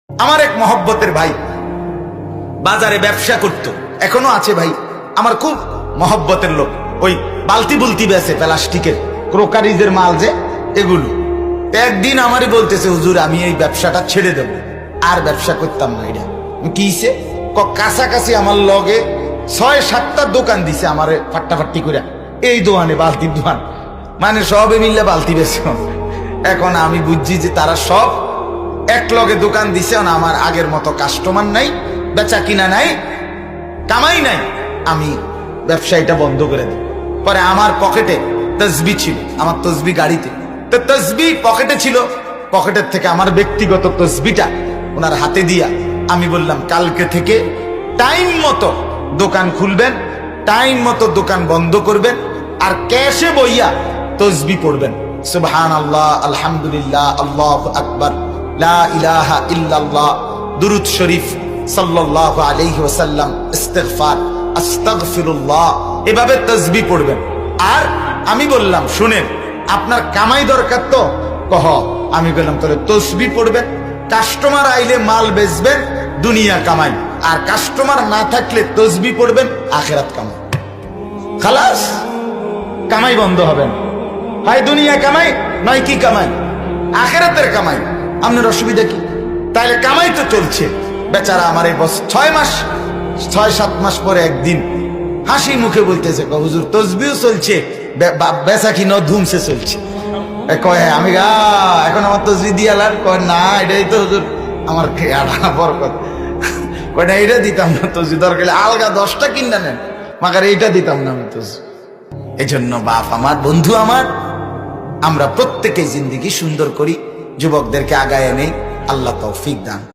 আমার এক মহব্বতের ভাই বাজারে ব্যবসা করত, এখনো আছে ভাই, আমার খুব মহব্বতের লোক। ওই বালতি বুলতি বেচে, প্লাস্টিকের ক্রোকারিজের মাল যে এগুলো। একদিন আমারই বলতেছে, হুজুর আমি এই ব্যবসাটা ছেড়ে দেব, আর ব্যবসা করতাম না। এটা কিছে কাছাকাছি আমার লগে ৬-৭টা দোকান দিছে আমার ফাট্টাফাট্টি করে, এই দোকানে বালতির দোকান, মানে সবে মিললে বালতি বেছে। এখন আমি বুঝছি যে তারা সব এক লগে দোকান দিছে, আমার আগের মতো কাস্টমার নাই, বেচা কিনা নাই, কামাই নাই। আমি ব্যবসায়ীটা বন্ধ করে দিই। পরে আমার পকেটে তসবি ছিল, আমার তসবি গাড়িতে, তো তসবি পকেটে ছিল, পকেটের থেকে আমার ব্যক্তিগত তসবিটা ওনার হাতে দিয়া আমি বললাম, কালকে থেকে টাইম মতো দোকান খুলবেন, টাইম মতো দোকান বন্ধ করবেন, আর ক্যাশে বইয়া তসবি পড়বেন, সুবহানাল্লাহ, আলহামদুলিল্লাহ, আল্লাহু আকবার, লা ইলাহা ইল্লাল্লাহ, দুরূদ শরীফ সাল্লাল্লাহু আলাইহি ওয়াসাল্লাম, ইস্তিগফার, আস্তাগফিরুল্লাহ, এভাবে তাসবিহ পড়বেন। আর আমি বললাম, শুনেন আপনার কামাই দরকার তো, কহ। আমি বললাম তাহলে তাসবিহ পড়বেন, কাস্টমার আইলে মাল বেচবেন, দুনিয়া কামাই, আর কাস্টমার না থাকলে তাসবিহ পড়বেন, আখিরাত কামাই। খালাস, কামাই বন্ধ হবে না। হয় দুনিয়া কামাই, নয় কি কামাই, আখিরাতের কামাই। আপনার অসুবিধা কি? তাইলে কামাই তো চলছে। বেচারা আমার এই বস 6-7 মাস পরে একদিন হাসি মুখে বলতেছে, হুজুর তসবিহ চলছে, বেচা কিনা ধুমসে চলছে। কয় আমি এখন আমার তসবিহ দিয়ালার, কয় না এটাই তো হুজুর আমার বরকত। কয় না এইটা দিতাম না, তসবিহ দরকার আলগা 10টা কিনা নেন, মাগার এইটা দিতাম না আমি তসবিহ। এই জন্য বাপ আমার, বন্ধু আমার, আমরা প্রত্যেকে জিন্দেগি সুন্দর করি, যুবকদেরকে আগায় নেই। আল্লাহ তৌফিক দান।